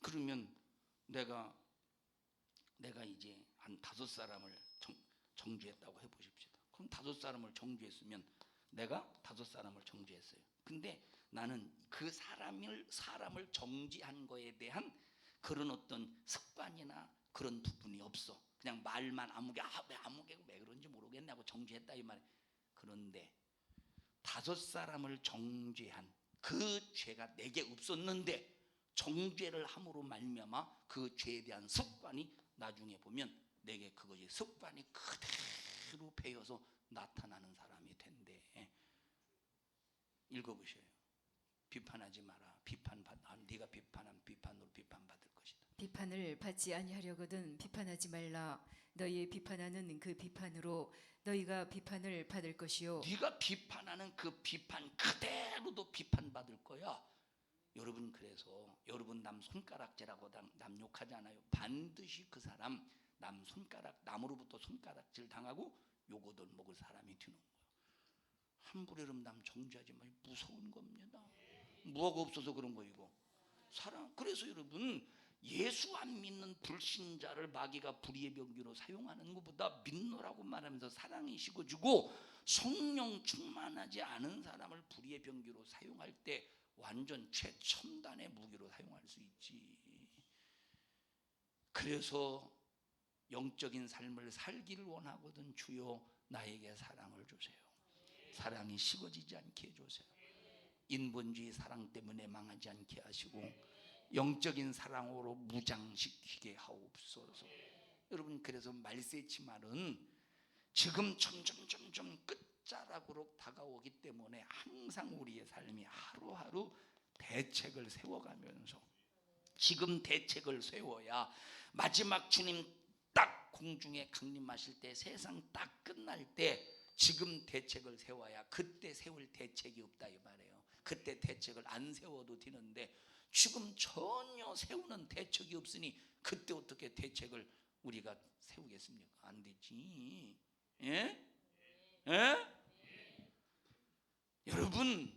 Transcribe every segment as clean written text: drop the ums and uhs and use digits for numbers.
그러면 내가 이제 한 5사람을 정죄했다고 해보십시다. 그럼 5사람을 정죄했으면 내가 5사람을 정죄했어요. 근데 나는 그 사람을 정죄한 거에 대한 그런 어떤 습관이나 그런 부분이 없어. 그냥 말만 왜 그런지 모르겠네 하고 정죄했다 이 말이에요. 그런데 5사람을 정죄한 그 죄가 내게 없었는데 정죄를 함으로 말미암아 그 죄에 대한 습관이 나중에 보면 내게 그것이 습관이 그대로 배어서 나타나는 사람이 된대. 읽어보셔요. 비판하지 마라. 네가 비판한 비판으로 비판받을 것이다. 비판을 받지 아니하려거든 비판하지 말라. 너희 비판하는 그 비판으로 너희가 비판을 받을 것이요. 네가 비판하는 그 비판 그대로도 비판받을 거야. 여러분, 그래서 여러분 남 손가락질하고 남 욕하잖아요. 반드시 그 사람 남으로부터 손가락질 당하고 욕 얻어 먹을 사람이 되는 거예요. 함부로 여러분 남 정죄하지 마요. 무서운 겁니다. 뭐가 없어서 그런 거이고. 그래서 여러분, 예수 안 믿는 불신자를 마귀가 불의의 병기로 사용하는 것보다 믿노라고 말하면서 사랑이 식어지고 성령 충만하지 않은 사람을 불의의 병기로 사용할 때 완전 최첨단의 무기로 사용할 수 있지. 그래서 영적인 삶을 살기를 원하거든. 주여 나에게 사랑을 주세요. 사랑이 식어지지 않게 해주세요. 인본주의 사랑 때문에 망하지 않게 하시고 영적인 사랑으로 무장시키게 하옵소서. 여러분, 그래서 말세치 말은 지금 점점 끝자락으로 다가오기 때문에 항상 우리의 삶이 하루하루 대책을 세워가면서 지금 대책을 세워야 마지막 주님 딱 공중에 강림하실 때 세상 딱 끝날 때 지금 대책을 세워야 그때 세울 대책이 없다 이 말이에요. 그때 대책을 안 세워도 되는데 지금 전혀 세우는 대책이 없으니 그때 어떻게 대책을 우리가 세우겠습니까? 안 되지. 예? 여러분,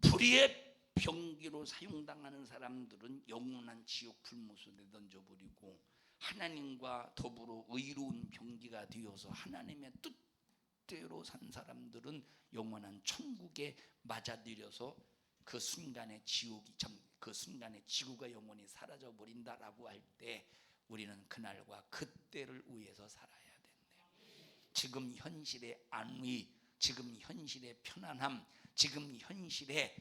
불의의 병기로 사용당하는 사람들은 영원한 지옥 불못에 던져버리고 하나님과 더불어 의로운 병기가 되어서 하나님의 뜻대로 산 사람들은 영원한 천국에 맞아들여서 그 순간에 그 순간에 지구가 영원히 사라져 버린다라고 할 때 우리는 그날과 그때를 위해서 살아야 된대요. 지금 현실의 안위, 지금 현실의 편안함, 지금 현실에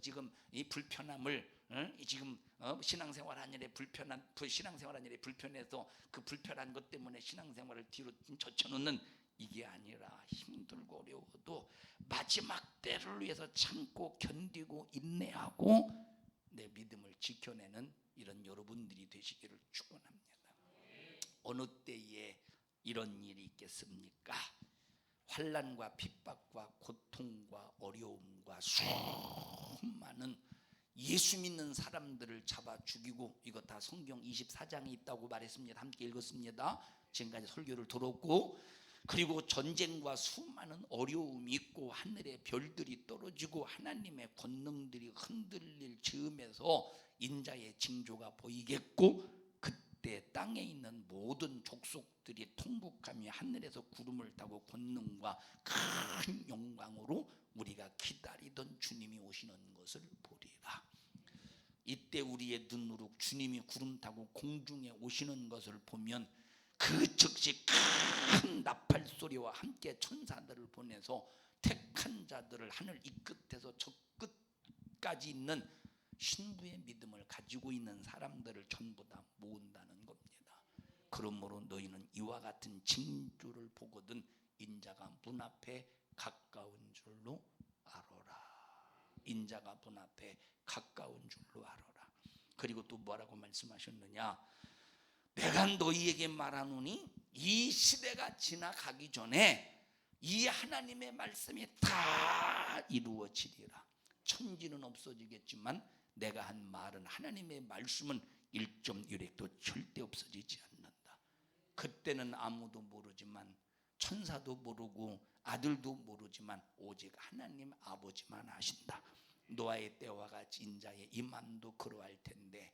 지금 이 불편함을 지금 신앙생활 일에 불편해서 그 불편한 것 때문에 신앙생활을 뒤로 젖혀놓는 이게 아니라 힘들고 어려워도 마지막 때를 위해서 참고 견디고 인내하고 내 믿음을 지켜내는 이런 여러분들이 되시기를 축원합니다. 어느 때에 이런 일이 있겠습니까? 환난과 핍박과 고통과 어려움과 수많은 예수 믿는 사람들을 잡아 죽이고, 이거 다 성경 24장에 있다고 말했습니다. 함께 읽었습니다. 지금까지 설교를 들었고, 그리고 전쟁과 수많은 어려움이 있고 하늘에 별들이 떨어지고 하나님의 권능들이 흔들릴 즈음에서 인자의 징조가 보이겠고, 그때 땅에 있는 모든 족속들이 통곡하며 하늘에서 구름을 타고 권능과 큰 영광으로 우리가 기다리던 주님이 오시는 것을 보리라. 이때 우리의 눈으로 주님이 구름 타고 공중에 오시는 것을 보면 그 즉시 큰 나팔 소리와 함께 천사들을 보내서 택한 자들을 하늘 이 끝에서 저 끝까지 있는 신부의 믿음을 가지고 있는 사람들을 전부 다 모은다는 겁니다. 그러므로 너희는 이와 같은 징조를 보거든 인자가 문 앞에 가까운 줄로 알아라. 인자가 문 앞에 가까운 줄로 알아라. 그리고 또 뭐라고 말씀하셨느냐? 내가 너희에게 말하노니 이 시대가 지나가기 전에 이 하나님의 말씀이 다 이루어지리라. 천지는 없어지겠지만 내가 한 말은, 하나님의 말씀은 1.1획도 절대 없어지지 않는다. 그때는 아무도 모르지만, 천사도 모르고 아들도 모르지만 오직 하나님 아버지만 아신다. 노아의 때와 같이 인자의 임함도 그러할 텐데,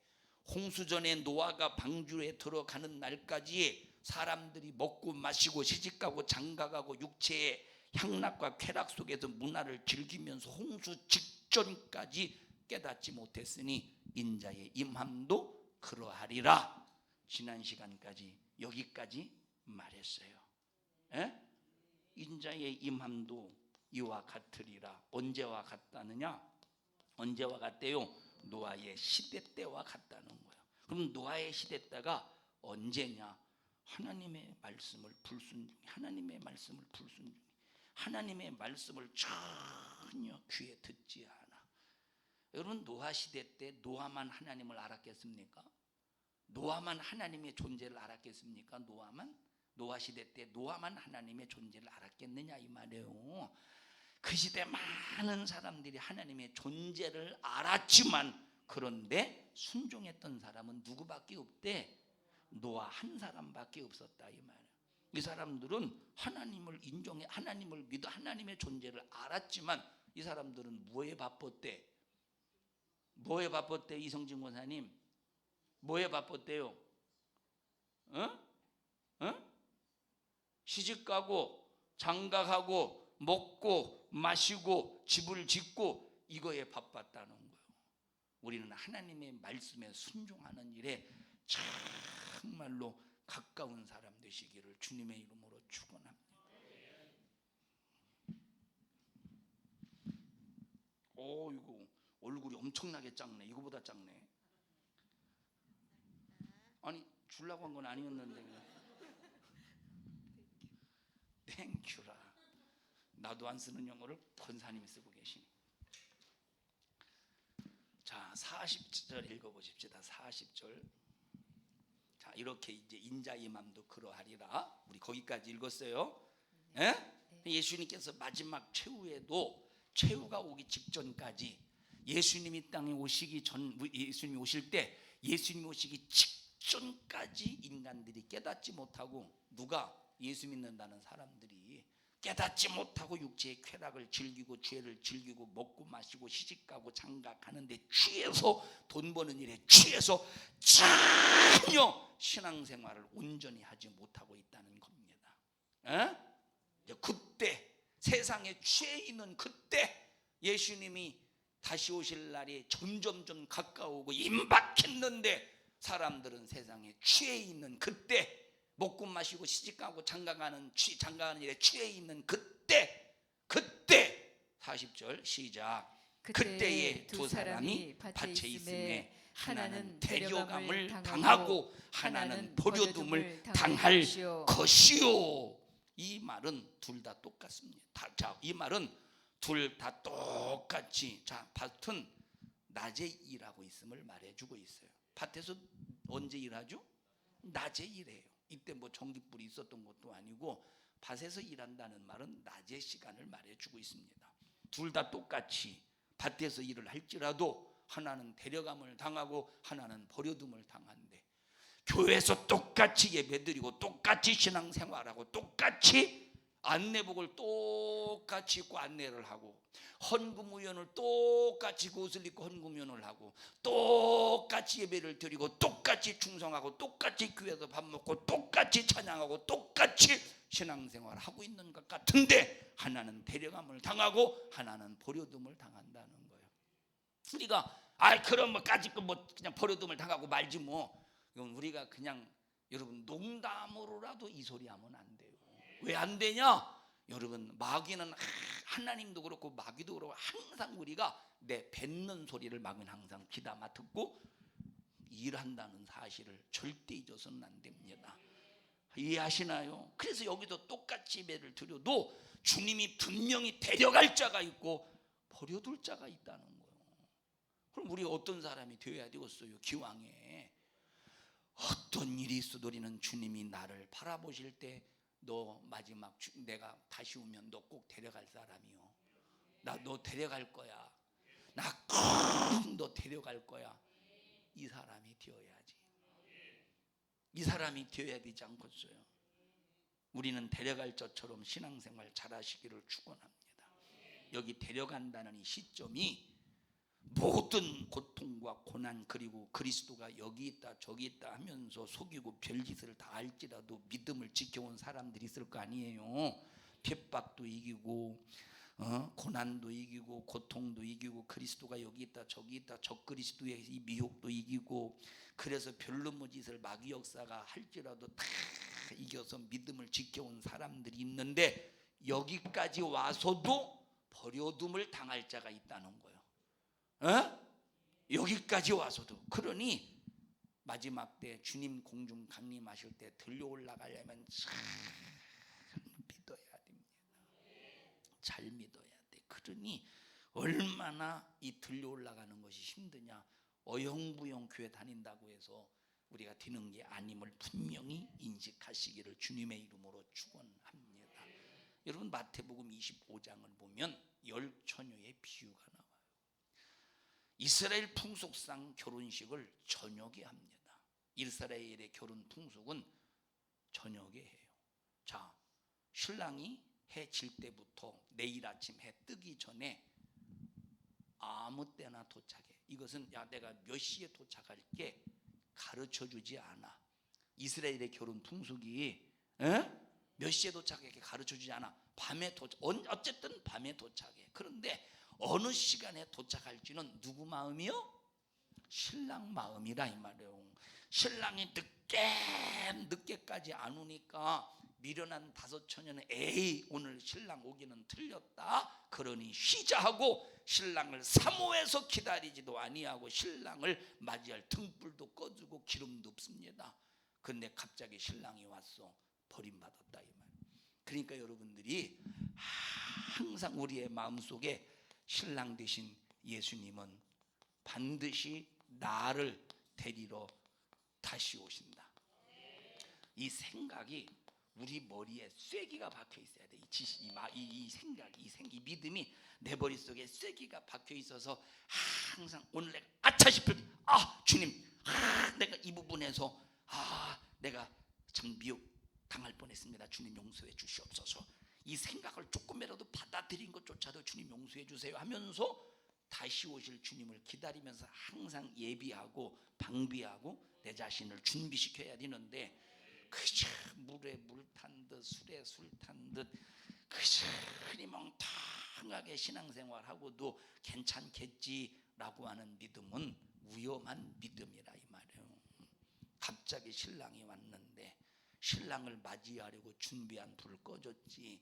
홍수전에 노아가 방주에 들어가는 날까지 사람들이 먹고 마시고 시집가고 장가가고 육체의 향락과 쾌락 속에서 문화를 즐기면서 홍수 직전까지 깨닫지 못했으니 인자의 임함도 그러하리라. 지난 시간까지 여기까지 말했어요. 에? 인자의 임함도 이와 같으리라. 언제와 같다느냐? 언제와 같대요? 노아의 시대 때와 같다는 거예요. 그럼 노아의 시대 때가 언제냐? 하나님의 말씀을 불순종해, 하나님의 말씀을 불순종해, 하나님의 말씀을 전혀 귀에 듣지 않아. 여러분, 노아 시대 때 노아만 하나님을 알았겠습니까? 노아만 하나님의 존재를 알았겠습니까? 노아 시대 때 노아만 하나님의 존재를 알았겠느냐 이 말이에요. 그 시대 많은 사람들이 하나님의 존재를 알았지만, 그런데 순종했던 사람은 누구밖에 없대? 노아 한 사람밖에 없었다 이 말이에요. 이 사람들은 하나님을 인정해, 하나님을 믿어, 하나님의 존재를 알았지만 이 사람들은 뭐에 바빴대? 뭐에 바빴대? 이성진 권사님, 뭐에 바빴대요? 시집가고 장가가고 먹고 마시고 집을 짓고 이거에 바빴다는 거예요. 우리는 하나님의 말씀에 순종하는 일에 정말로 가까운 사람 되시기를 주님의 이름으로 축원합니다. 이거 얼굴이 엄청나게 작네. 이거보다 작네. 아니, 주려고 한 건 아니었는데. 땡큐라. 나도 안 쓰는 영어를 권사님이 쓰고 계시니. 자, 40절 읽어보십시다. 40절. 자, 이렇게 이제 인자의 맘도 그러하리라. 우리 거기까지 읽었어요. 네. 예수님께서 마지막 최후에도, 최후가 오기 직전까지, 예수님이 땅에 오시기 전, 예수님이 오실 때, 예수님이 오시기 직전까지 인간들이 깨닫지 못하고, 누가? 예수 믿는다는 사람들이 깨닫지 못하고 육체의 쾌락을 즐기고 죄를 즐기고 먹고 마시고 시집가고 장가가는데 취해서, 돈 버는 일에 취해서 전혀 신앙생활을 온전히 하지 못하고 있다는 겁니다. 그때, 세상에 취해 있는 그때 예수님이 다시 오실 날이 점점점 가까우고 임박했는데, 사람들은 세상에 취해 있는 그때, 먹고 마시고 시집가고 장가가는 일에 취해 있는 그때 40절 시작. 그때에 두 사람이 밭에 있음에 하나는 데려감을 당하고 하나는 버려둠을 당할 것이요. 이 말은 둘 다 똑같습니다. 자, 이 말은 둘 다 똑같이, 자, 밭은 낮에 일하고 있음을 말해주고 있어요. 밭에서 언제 일하죠? 낮에 일해요. 이때 뭐 전기불이 있었던 것도 아니고 밭에서 일한다는 말은 낮의 시간을 말해주고 있습니다. 둘 다 똑같이 밭에서 일을 할지라도 하나는 데려감을 당하고 하나는 버려둠을 당한대. 교회에서 똑같이 예배드리고 똑같이 신앙생활하고 똑같이 안내복을 똑같이 입고 안내를 하고, 헌금우연을 똑같이 그 옷을 입고 헌금우연을 하고, 똑같이 예배를 드리고 똑같이 충성하고 똑같이 교회에서 밥 먹고 똑같이 찬양하고 똑같이 신앙생활을 하고 있는 것 같은데, 하나는 데려감을 당하고 하나는 버려둠을 당한다는 거예요. 우리가 그럼 뭐 까짓 거 뭐 그냥 버려둠을 당하고 말지 뭐. 이건 우리가 그냥, 여러분, 농담으로라도 이 소리 하면 안 돼요. 왜 안 되냐? 여러분, 마귀는, 하나님도 그렇고 마귀도 그렇고 항상 우리가 내 뱉는 소리를 마귀는 항상 귀담아 듣고 일한다는 사실을 절대 잊어서는 안 됩니다. 이해하시나요? 그래서 여기도 똑같이 예배를 드려도 주님이 분명히 데려갈 자가 있고 버려둘 자가 있다는 거예요. 그럼 우리가 어떤 사람이 되어야 되겠어요? 기왕에 어떤 일이 있어도 우리는 주님이 나를 바라보실 때, 너 마지막 내가 다시 오면 너 꼭 데려갈 사람이요. 나 너 데려갈 거야. 나 꼭 너 데려갈 거야. 이 사람이 되어야지. 이 사람이 되어야 되지 않겠어요? 우리는 데려갈 자처럼 신앙생활 잘하시기를 축원합니다. 여기 데려간다는 이 시점이 모든 고통과 고난, 그리고 그리스도가 여기 있다 저기 있다 하면서 속이고 별짓을 다 할지라도 믿음을 지켜온 사람들이 있을 거 아니에요. 핍박도 이기고 고난도 이기고 고통도 이기고 그리스도가 여기 있다 저기 있다 적그리스도의 이 미혹도 이기고, 그래서 별놈의 짓을 마귀 역사가 할지라도 다 이겨서 믿음을 지켜온 사람들이 있는데, 여기까지 와서도 버려둠을 당할 자가 있다는 거예요. 여기까지 와서도. 그러니 마지막 때 주님 공중 강림하실 때 들려 올라가려면 잘 믿어야 됩니다. 잘 믿어야 돼. 그러니 얼마나 이 들려 올라가는 것이 힘드냐. 어영부영 교회 다닌다고 해서 우리가 되는 게 아님을 분명히 인식하시기를 주님의 이름으로 축원합니다. 여러분, 마태복음 25장을 보면 열처녀의 비유가 나와요. 이스라엘 풍속상 결혼식을 저녁에 합니다. 이스라엘의 결혼 풍속은 저녁에 해요. 자, 신랑이 해 질 때부터 내일 아침 해 뜨기 전에 아무 때나 도착해. 이것은 야 내가 몇 시에 도착할게 가르쳐 주지 않아. 이스라엘의 결혼 풍속이 몇 시에 도착해 가르쳐 주지 않아. 밤에 도착, 어쨌든 밤에 도착해. 그런데 어느 시간에 도착할지는 누구 마음이요? 신랑 마음이라 이 말이에요. 신랑이 늦게까지 안 오니까 미련한 다섯 처녀는 에이 오늘 신랑 오기는 틀렸다 그러니 쉬자 하고 신랑을 사모해서 기다리지도 아니하고 신랑을 맞이할 등불도 꺼주고 기름도 없습니다. 근데 갑자기 신랑이 왔어. 버림받았다 이 말. 그러니까 여러분들이 항상 우리의 마음속에 신랑 되신 예수님은 반드시 나를 데리러 다시 오신다. 이 생각이 우리 머리에 쐐기가 박혀 있어야 돼. 이 생각이, 이 믿음이 내 머릿속에 쐐기가 박혀 있어서 항상 오늘 내가 아차 싶을 때 주님, 내가 이 부분에서 내가 참 미혹 당할 뻔했습니다. 주님 용서해 주시옵소서. 이 생각을 조금이라도 받아들인 것조차도 주님 용서해 주세요 하면서 다시 오실 주님을 기다리면서 항상 예비하고 방비하고 내 자신을 준비시켜야 되는데, 그저 물에 물 탄 듯 술에 술 탄 듯 그저 흐리멍텅하게 신앙생활하고도 괜찮겠지라고 하는 믿음은 위험한 믿음이라 이 말이에요. 갑자기 신랑이 왔는데 신랑을 맞이하려고 준비한 불을 꺼졌지.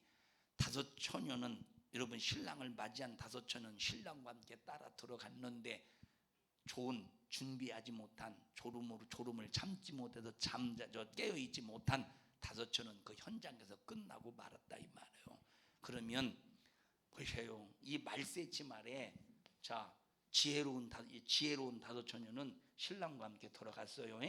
다섯 처녀는, 여러분, 신랑을 맞이한 다섯 처녀는 신랑과 함께 따라 들어갔는데 준비하지 못한 졸음을 참지 못해서 깨어있지 못한 다섯 처녀는 그 현장에서 끝나고 말았다 이 말이에요. 그러면 보세요. 이 말세치 말에 자 지혜로운 다섯 처녀는 신랑과 함께 들어갔어요.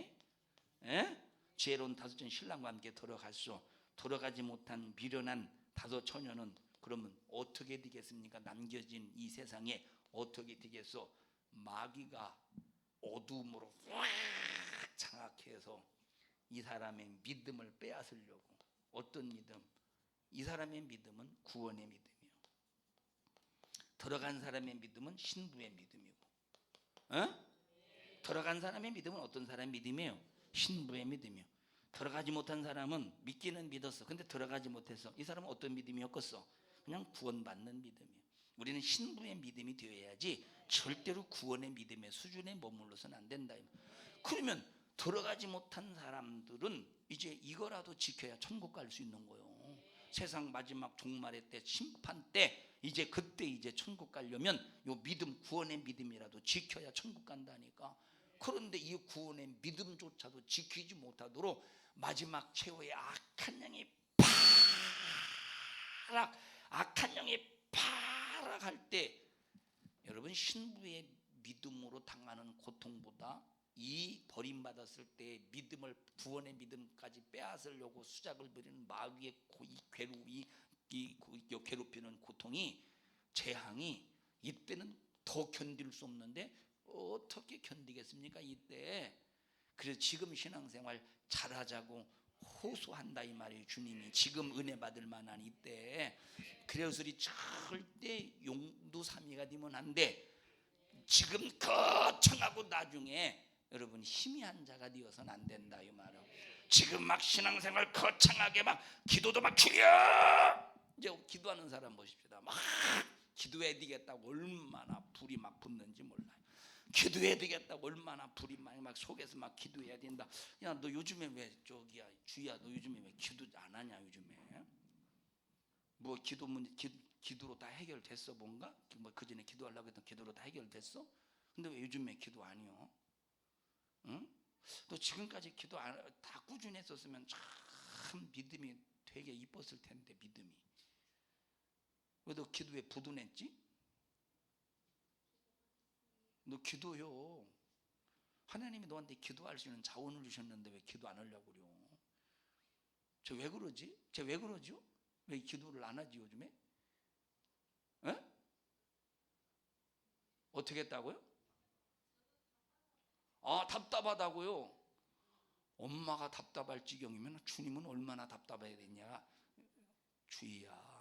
지혜로운 다섯 처녀는 신랑과 함께 들어갔어. 들어가지 못한 미련한 다섯 처녀는 그러면 어떻게 되겠습니까? 남겨진 이 세상에 어떻게 되겠어? 마귀가 어둠으로 확 장악해서 이 사람의 믿음을 빼앗으려고. 어떤 믿음? 이 사람의 믿음은 구원의 믿음이요. 들어간 사람의 믿음은 신부의 믿음이고, 들어간 사람의 믿음은 어떤 사람의 믿음이에요? 신부의 믿음이요. 들어가지 못한 사람은 믿기는 믿었어. 근데 들어가지 못해서 이 사람은 어떤 믿음이었겠어? 그냥 구원받는 믿음이에요. 우리는 신부의 믿음이 되어야지 절대로 구원의 믿음의 수준에 머물러서는 안 된다. 그러면 들어가지 못한 사람들은 이제 이거라도 지켜야 천국 갈 수 있는 거예요. 세상 마지막 종말의 때, 심판 때, 이제 그때 이제 천국 가려면 요 믿음, 구원의 믿음이라도 지켜야 천국 간다니까. 그런데 이 구원의 믿음조차도 지키지 못하도록 마지막 최후의 악한 영이 파락할 때, 여러분, 신부의 믿음으로 당하는 고통보다 이 버림받았을 때 믿음을, 구원의 믿음까지 빼앗으려고 수작을 부리는 마귀의 괴롭히는 고통이, 재앙이 이때는 더 견딜 수 없는데 어떻게 견디겠습니까 이때. 그래서 지금 신앙생활 잘하자고 호소한다 이 말이에요. 주님이 지금 은혜 받을 만한 이때. 그래서 우리 절대 용두사미가 되면 안 돼. 지금 거창하고 나중에 여러분 희미한 자가 되어서는 안 된다 이 말은. 지금 막 신앙생활 거창하게 막 기도도 막 주여 이제 기도하는 사람 보십시다. 막 기도해야 되겠다고 얼마나 불이 막 붙는지 몰라요. 기도해야 되겠다고 얼마나 불이 막 속에서 막 기도해야 된다. 야 너 요즘에 왜 저기야 주희야 너 요즘에 왜 기도 안 하냐 요즘에? 뭐 기도로 다 해결됐어 뭔가? 뭐 그전에 기도하려고 했던 기도로 다 해결됐어? 근데 왜 요즘에 기도 안 해요? 응? 또 지금까지 기도 다 꾸준히 했었으면 참 믿음이 되게 이뻤을 텐데 믿음이. 왜 너 기도에 부둔했지? 너 기도요. 하나님이 너한테 기도할 수 있는 자원을 주셨는데 왜 기도 안 하려고 그래요? 저 왜 그러지? 쟤 왜 그러죠? 왜 기도를 안 하지 요즘에? 에? 어떻게 했다고요? 아 답답하다고요? 엄마가 답답할 지경이면 주님은 얼마나 답답해야 되냐? 주희야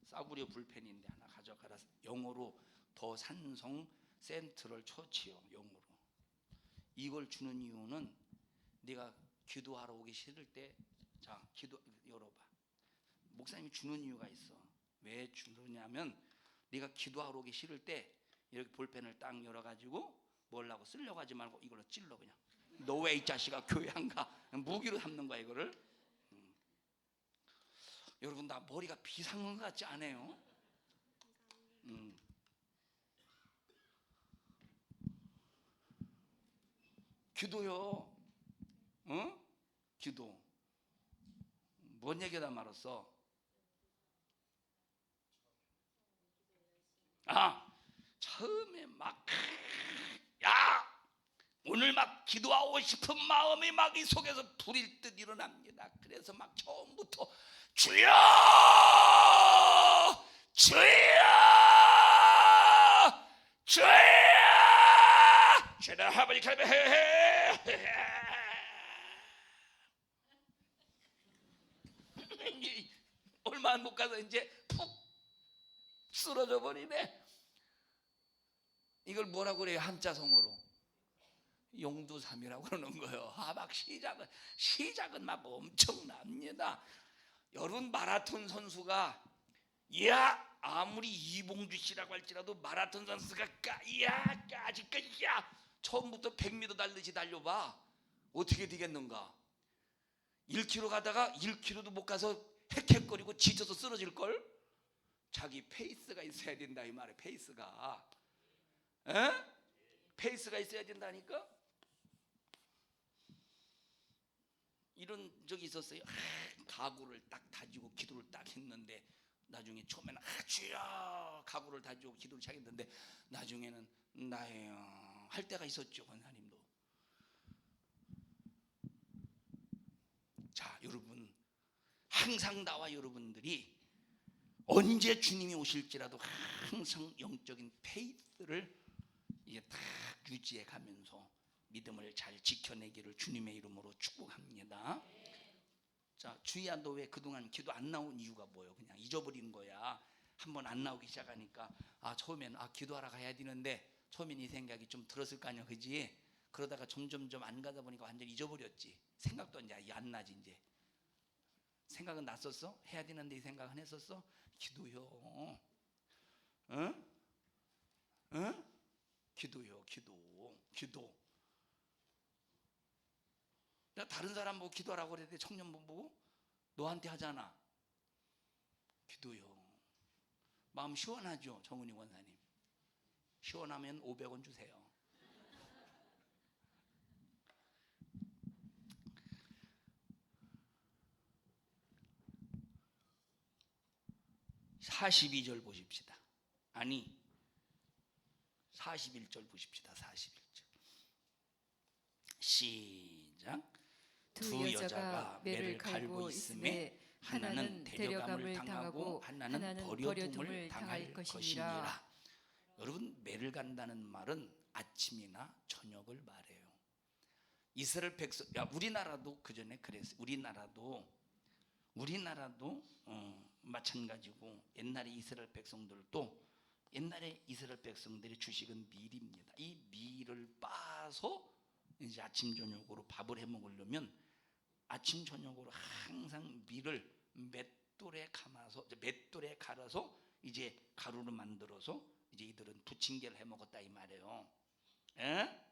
싸구려 불펜인데 하나 가져가라. 영어로 더 산성 센트럴 처치요. 영어로 이걸 주는 이유는 네가 기도하러 오기 싫을 때 자 기도 열어봐. 목사님이 주는 이유가 있어. 왜 주느냐면 네가 기도하러 오기 싫을 때 이렇게 볼펜을 딱 열어가지고 뭘라고 쓰려고 하지 말고 이걸로 찔러 그냥. 너 왜 이 자식아 교회 안 가? 무기로 삼는 거야 이거를. 여러분 나 머리가 비상한 것 같지 않아요? 기도요. 응? 기도. 뭔 얘기다 말았어? 아 처음에 막 야 오늘 막 기도하고 싶은 마음이 막 이 속에서 불일 듯 일어납니다. 그래서 막 처음부터 주여 주여 주여 주여 하버리 칼베 얼마 못 가서 이제 푹 쓰러져 버리네. 이걸 뭐라고 그래요? 한자성어로 용두삼이라고 그러는 거예요. 막 시작은 막 엄청납니다. 여러분 마라톤 선수가 야 아무리 이봉주 씨라고 할지라도 마라톤 선수가 까지까지 처음부터 100m 달리지 달려봐 어떻게 되겠는가? 1km 가다가 1km도 못 가서 헥헥거리고 지쳐서 쓰러질걸? 자기 페이스가 있어야 된다 이 말이에요. 페이스가 페이스가 있어야 된다니까. 이런 적이 있었어요. 각오를 딱 다지고 기도를 딱 했는데 나중에 처음에는 주여 각오를 다지고 기도를 시작했는데 나중에는 나예요 할 때가 있었죠. 권사님도. 자 여러분 항상 나와 여러분들이 언제 주님이 오실지라도 항상 영적인 페이스를 이게 딱 유지해 가면서 믿음을 잘 지켜내기를 주님의 이름으로 축복합니다. 자 주희야 너 왜 그동안 기도 안 나온 이유가 뭐예요? 그냥 잊어버린 거야. 한번 안 나오기 시작하니까 처음엔 기도하러 가야 되는데 처음엔 이 생각이 좀 들었을 거 아니야 그지? 그러다가 점점점 안 가다 보니까 완전히 잊어버렸지. 생각도 이제 안 나지. 이제 생각은 났었어? 해야 되는데 이 생각은 했었어? 기도요. 응? 응? 기도요. 기도. 나 다른 사람 보고 기도하라고 그랬는데 청년분 보고 너한테 하잖아. 기도요. 마음 시원하죠? 정은희 권사님. 시원하면 500원 주세요. (42절) 보십시다. 아니 41절 보십시다. 41절 시작. 두 여자가 매를 갈고 있음에 하나는 데려감을 당하고 하나는 버려둠을 당할 것이니라. 여러분 매를 간다는 말은 아침이나 저녁을 말해요. 이스라엘 백성 우리나라도 그전에 그랬어요. 우리나라도 우리나라도 마찬가지고 옛날에 이스라엘 백성들도 옛날에 이스라엘 백성들의 주식은 밀입니다. 이 밀을 빻아서 이제 아침 저녁으로 밥을 해 먹으려면 아침 저녁으로 항상 밀을 맷돌에 갈아서 이제 가루를 만들어서 이제 이들은 부침개를 해 먹었다 이 말이에요. 예?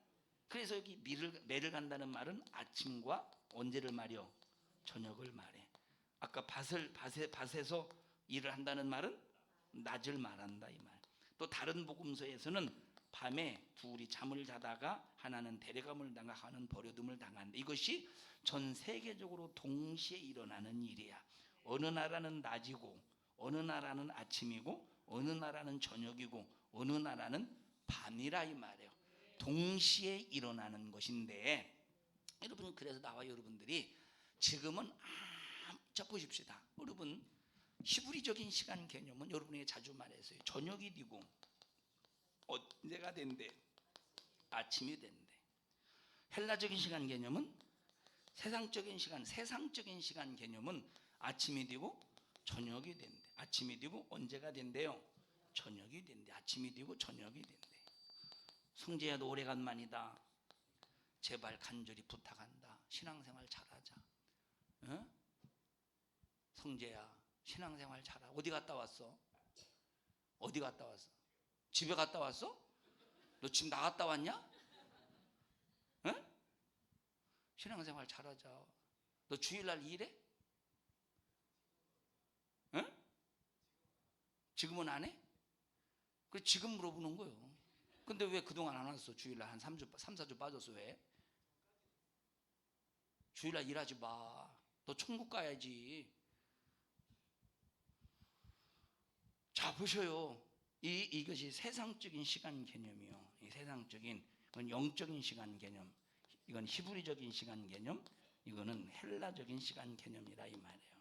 그래서 여기 매를 간다는 말은 아침과 언제를 말이요? 저녁을 말해. 아까 밭에서 일을 한다는 말은 낮을 말한다 이 말. 또 다른 복음서에서는 밤에 둘이 잠을 자다가 하나는 데려감을 당하 하는 버려둠을 당한다. 이것이 전 세계적으로 동시에 일어나는 일이야. 어느 나라는 낮이고 어느 나라는 아침이고 어느 나라는 저녁이고 어느 나라는 밤이라 이 말이에요. 동시에 일어나는 것인데 여러분, 그래서 나와 여러분들이 지금은 자 보십시다. 여러분, 히브리적인 시간 개념은 여러분에게 자주 말했어요. 저녁이 되고 언제가 된대? 아침이 된대. 헬라적인 시간 개념은 세상적인 시간 개념은 아침이 되고 저녁이 된대. 아침이 되고 언제가 된대요? 저녁이 된대. 아침이 되고 저녁이 된대. 성재야, 너 오래간만이다. 제발 간절히 부탁한다. 신앙생활 잘하자. 어? 성재야, 신앙생활 잘하자. 어디 갔다 왔어? 어디 갔다 왔어? 집에 갔다 왔어? 너 지금 나갔다 왔냐? 어? 신앙생활 잘하자. 너 주일날 일해? 어? 지금은 안 해? 그래, 지금 물어보는 거예요. 근데 왜 그동안 안 왔어? 주일날 한 3, 4주 빠졌어. 왜? 주일날 일하지 마. 너 천국 가야지. 자, 보셔요. 이것이 세상적인 시간 개념이요. 이 세상적인, 이건 영적인 시간 개념. 이건 히브리적인 시간 개념. 이거는 헬라적인 시간 개념이라 이 말이에요.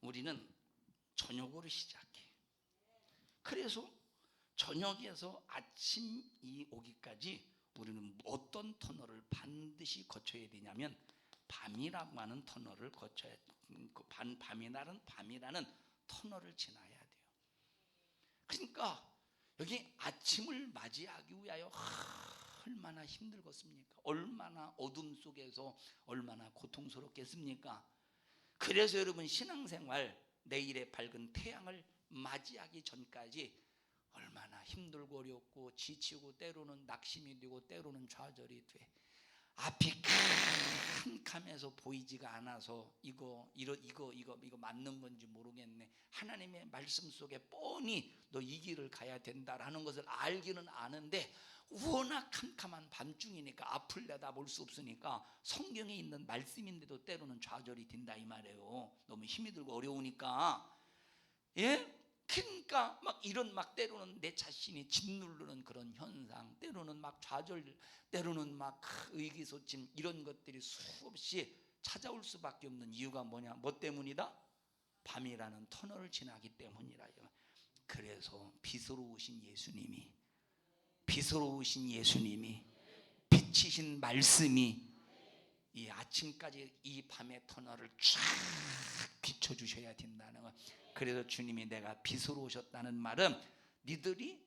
우리는 저녁으로 시작해. 그래서 저녁에서 아침이 오기까지 우리는 어떤 터널을 반드시 거쳐야 되냐면 밤이라고 하는 터널을 거쳐야 돼요. 밤이라는 터널을 지나야 돼요. 그러니까 여기 아침을 맞이하기 위하여 얼마나 힘들겠습니까? 얼마나 어둠 속에서 얼마나 고통스럽겠습니까? 그래서 여러분, 신앙생활 내일의 밝은 태양을 맞이하기 전까지 얼마나 힘들고 어렵고 지치고 때로는 낙심이 되고 때로는 좌절이 돼. 앞이 캄캄해서 보이지가 않아서 이거 맞는 건지 모르겠네. 하나님의 말씀 속에 뻔히 너 이 길을 가야 된다라는 것을 알기는 아는데 워낙 캄캄한 밤중이니까 앞을 내다볼 수 없으니까 성경에 있는 말씀인데도 때로는 좌절이 된다 이 말이에요. 너무 힘이 들고 어려우니까. 예? 그러니까 막 때로는 내 자신이 짓누르는 그런 현상, 때로는 막 좌절, 때로는 막 의기소침, 이런 것들이 수없이 찾아올 수밖에 없는 이유가 뭐냐? 뭐 때문이다? 밤이라는 터널을 지나기 때문이라요. 그래서 빛으로 오신 예수님이 빛이신 말씀이 이 아침까지 이 밤의 터널을 쫙 비춰주셔야 된다는 것. 그래서 주님이 내가 빛으로 오셨다는 말은 니들이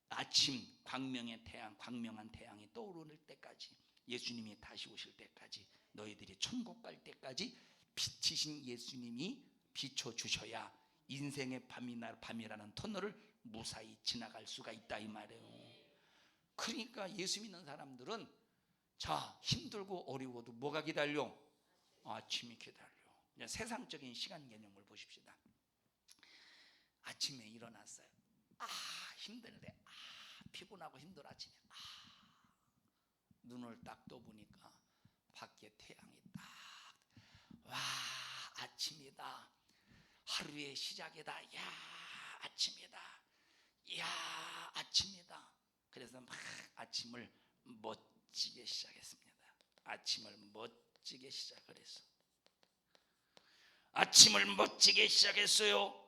아침 광명한 태양이 떠오를 때까지, 예수님이 다시 오실 때까지, 너희들이 천국 갈 때까지 빛이신 예수님이 비춰주셔야 인생의 밤이라는 터널을 무사히 지나갈 수가 있다 이 말이에요. 그러니까 예수 믿는 사람들은 자, 힘들고 어려워도 뭐가 기다려? 아침이 기다려. 세상적인 시간 개념을 보십시다. 아침에 일어났어요. 힘들대. 피곤하고 힘들어. 아침에 눈을 딱 떠보니까 밖에 태양이 딱, 와, 아침이다. 하루의 시작이다. 야, 아침이다. 야, 아침이다. 그래서 막 아침을 멋지게 시작했습니다. 아침을 멋지게 시작을 했어. 아침을 멋지게 시작했어요.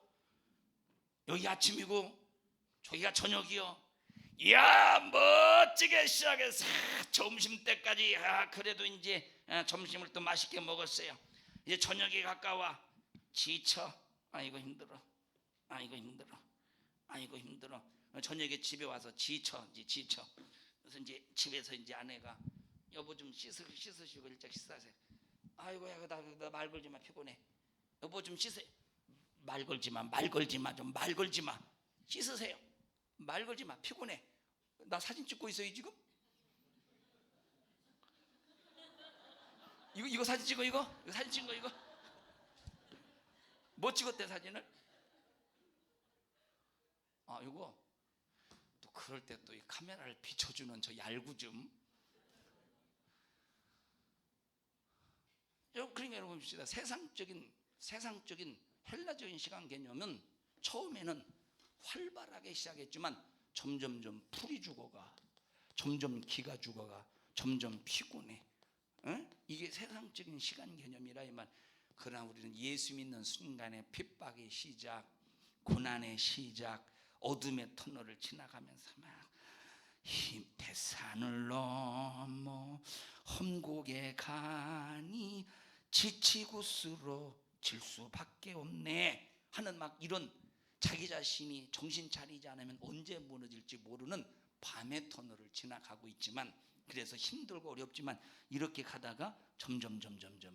여기 아침이고 저기가 저녁이요. 이야, 멋지게 시작했어. 점심때까지 그래도 이제 점심을 또 맛있게 먹었어요. 이제 저녁이 가까워. 지쳐. 아이고 힘들어. 아이고 힘들어. 아이고 힘들어. 저녁에 집에 와서 지쳐. 그래서 이제 집에서 이제 아내가 여보 좀 씻으시고 일찍 식사하세요. 아이고 야 나 말 걸지 마 피곤해. 여보 좀 씻으세요. 말 걸지 마 좀 말 걸지 마. 씻으세요. 말 걸지 마 피곤해. 나 사진 찍고 있어요 지금? 이거 사진 찍어 이거 사진 찍은 거 이거? 뭐 찍었대 사진을? 아 이거 또 그럴 때 또 이 카메라를 비춰주는 저 얄궂음. 그러니까 여러분 봅시다. 세상적인 헬라적인 시간 개념은 처음에는 활발하게 시작했지만 점점점 풀이 죽어가, 점점 기가 죽어가, 점점 피곤해. 이게 세상적인 시간 개념이라 이 말. 그러나 우리는 예수 믿는 순간에 핍박의 시작, 고난의 시작, 어둠의 터널을 지나가면서 막 대산을 넘어 험곡에 가니 지치고 쓰러질 수밖에 없네 하는 막 이런 자기 자신이 정신 차리지 않으면 언제 무너질지 모르는 밤의 터널을 지나가고 있지만, 그래서 힘들고 어렵지만 이렇게 가다가 점점 이렇게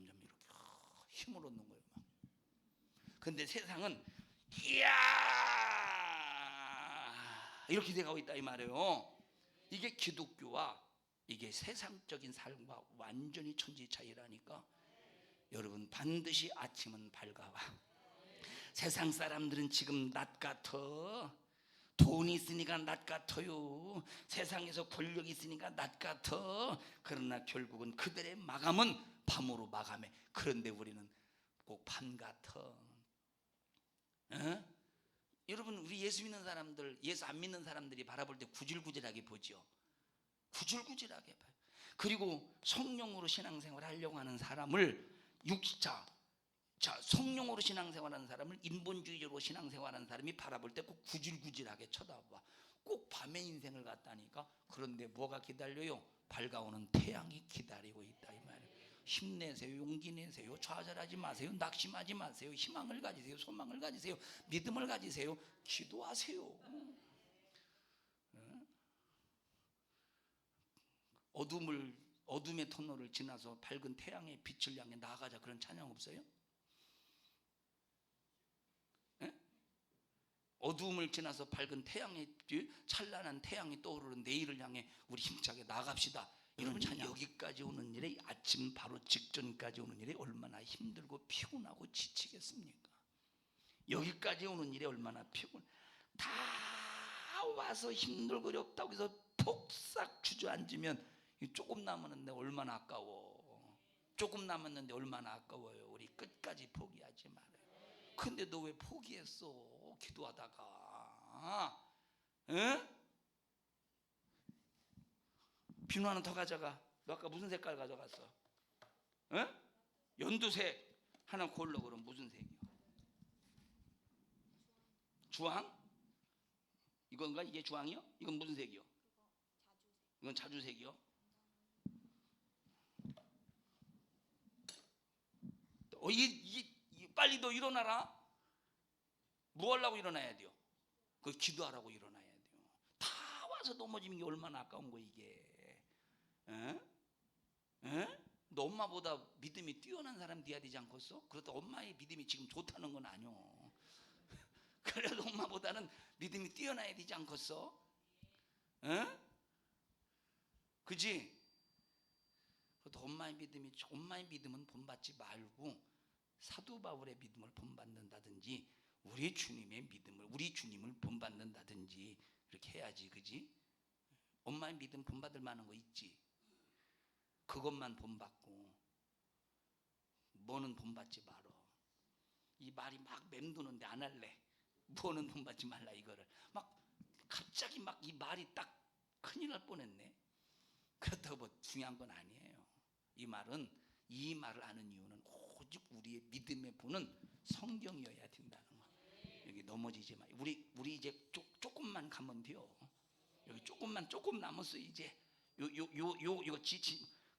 힘을 얻는 거예요. 근데 세상은 이야 이렇게 돼가고 있다 이 말이에요. 이게 기독교와 이게 세상적인 삶과 완전히 천지 차이라니까. 여러분 반드시 아침은 밝아와. 세상 사람들은 지금 낮 같아. 돈이 있으니까 낮 같아요. 세상에서 권력이 있으니까 낮 같아. 그러나 결국은 그들의 마감은 밤으로 마감해. 그런데 우리는 꼭 밤 같아. 여러분 우리 예수 믿는 사람들, 예수 안 믿는 사람들이 바라볼 때 구질구질하게 보죠. 구질구질하게 봐요. 그리고 성령으로 신앙생활 하려고 하는 사람을 성령으로 신앙생활하는 사람을 인본주의적으로 신앙생활하는 사람이 바라볼 때 꼭 구질구질하게 쳐다봐. 꼭 밤의 인생을 갖다니까. 그런데 뭐가 기다려요? 밝아오는 태양이 기다리고 있다 이 말이에요. 힘내세요. 용기 내세요. 좌절하지 마세요. 낙심하지 마세요. 희망을 가지세요. 소망을 가지세요. 믿음을 가지세요. 기도하세요. 어둠의 터널을 지나서 밝은 태양의 빛을 향해 나아가자, 그런 찬양 없어요? 어두움을 지나서 밝은 태양의 찬란한 태양이 떠오르는 내일을 향해 우리 힘차게 나갑시다. 여러분 여기까지 오는 일에, 아침 바로 직전까지 오는 일에 얼마나 힘들고 피곤하고 지치겠습니까? 여기까지 오는 일에 얼마나 다 와서 힘들고 어렵다고 해서 폭삭 주저앉으면 조금 남았는데 얼마나 아까워. 조금 남았는데 얼마나 아까워요. 우리 끝까지 포기하지 말아요. 근데 너 왜 포기했어? 기도하다가. 비누 하나 더 가져가. 너 아까 무슨 색깔 가져갔어? 연두색 하나 골라. 그럼 무슨 색이야? 주황? 이건가? 이게 주황이요? 이건 무슨 색이요? 이건 자주색이요? 빨리 너 일어나라. 뭐 하려고 일어나야 돼요? 그 기도하라고 일어나야 돼요. 다 와서 넘어지는 게 얼마나 아까운 거 이게. 너 엄마보다 믿음이 뛰어난 사람 돼야 되지 않겠어? 그렇다 엄마의 믿음이 지금 좋다는 건 아니오. 그래도 엄마보다는 믿음이 뛰어나야 되지 않겠어? 그지? 그래도 엄마의 믿음은 본받지 말고 사도 바울의 믿음을 본받는다든지 우리 주님을 본받는다든지 이렇게 해야지, 그지? 엄마의 믿음 본받을 만한 거 있지? 그것만 본받고 뭐는 본받지 말어. 이 말이 막 맴도는데 안 할래. 뭐는 본받지 말라 이거를 막 갑자기 막 이 말이 딱 큰일 날 뻔했네. 그렇다고 뭐 중요한 건 아니에요. 이 말을 아는 이유는 오직 우리의 믿음의 본은 성경이어야 된다는 거. 여기 넘어지지 마. 우리 이제 조금만 가면 돼요. 여기 조금 남았어 이제. 요 지친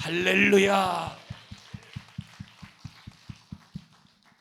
할렐루야.